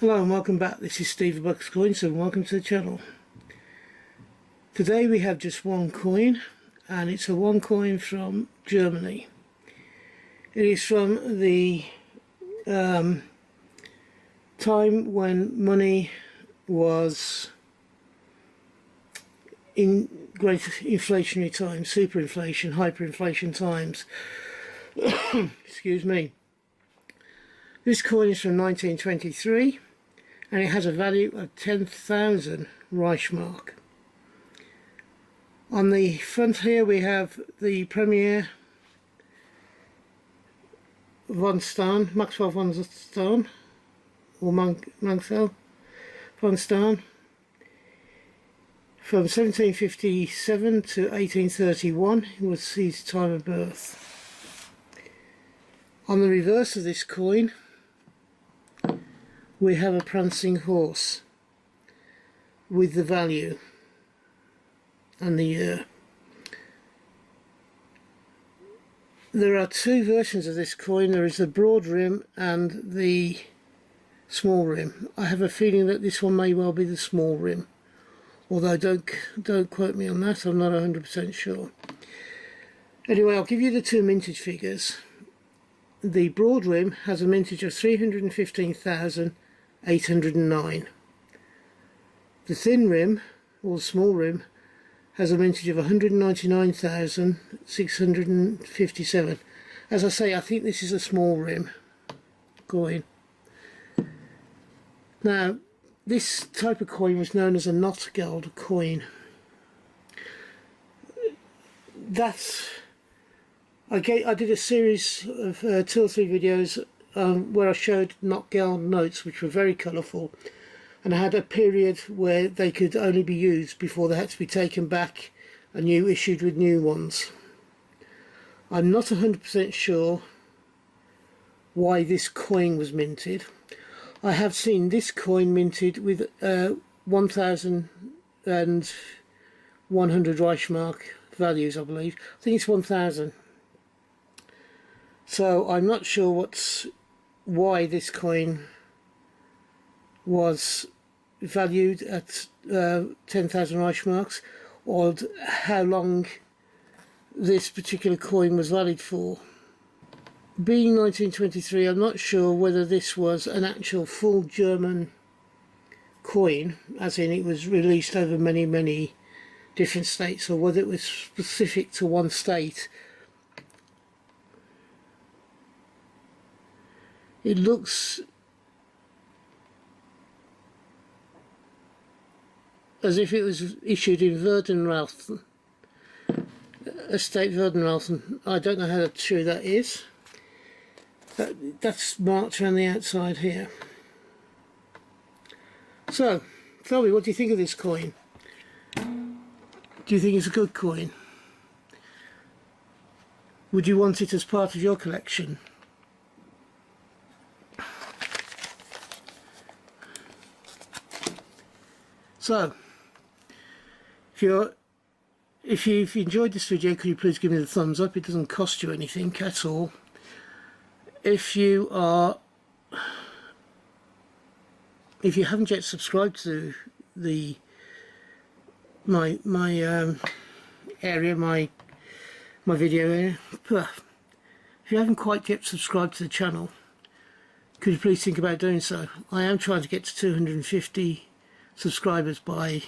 Hello and welcome back. This is Steve the Bucks Coins and welcome to the channel. Today we have just one coin, and it's a one coin from Germany. It is from the time when money was in great inflationary times, superinflation, hyperinflation times. Excuse me. This coin is from 1923 and it has a value of 10,000 Riech Mark. On the front here we have the Premier Maxwell von Staan, or Maxwell von Staan, from 1757 to 1831 was his time of birth. On the reverse of this coin we have a prancing horse with the value and the year. There are two versions of this coin. There is the broad rim and the small rim. I have a feeling that this one may well be the small rim, although don't quote me on that, I'm not 100% sure. Anyway, I'll give you the two mintage figures. The broad rim has a mintage of 315,809. The thin rim, or the small rim, has a mintage of 199,657. As I say, I think this is a small rim coin. Now, this type of coin was known as a Notgeld coin. I did a series of 2 or 3 videos where I showed Notgeld notes, which were very colourful, and I had a period where they could only be used before they had to be taken back and issued with new ones. I'm not 100% sure why this coin was minted. I have seen this coin minted with 1,100 Riech Mark values, I believe. I think it's 1,000. So I'm not sure why this coin was valued at 10,000 Riech Marks, or how long this particular coin was valid for. Being 1923, I'm not sure whether this was an actual full German coin, as in it was released over many different states, or whether it was specific to one state. It looks as if it was issued in Verdenrauth, Estate Verdenrauth. I don't know how true that is. That's marked around the outside here. So, tell me, what do you think of this coin? Do you think it's a good coin? Would you want it as part of your collection? So, if you've enjoyed this video, could you please give me the thumbs up? It doesn't cost you anything at all. If you haven't yet subscribed to my video area, if you haven't quite yet subscribed to the channel, could you please think about doing so? I am trying to get to 250 subscribers by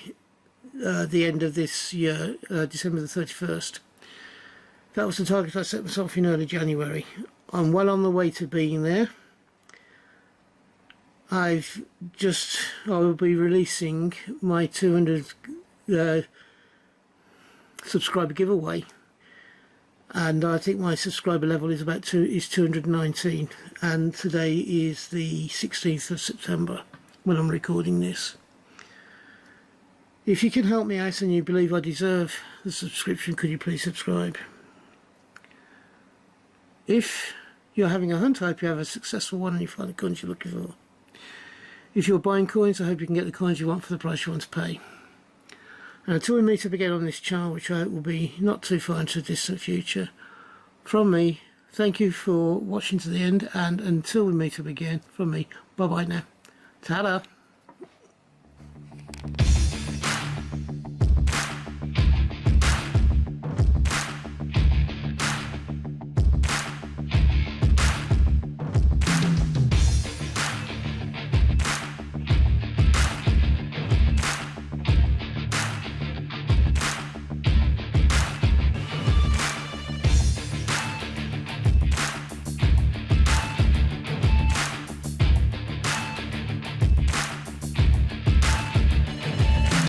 the end of this year, December the 31st. That was the target I set myself in early January. I'm well on the way to being there. I will be releasing my 200 subscriber giveaway, and I think my subscriber level is 219, and today is the 16th of September when I'm recording this. If you can help me out and you believe I deserve the subscription, could you please subscribe? If you're having a hunt, I hope you have a successful one and you find the coins you're looking for. If you're buying coins, I hope you can get the coins you want for the price you want to pay. And until we meet up again on this channel, which I hope will be not too far into the distant future, from me, thank you for watching to the end, and until we meet up again, from me, bye bye now. Ta-da!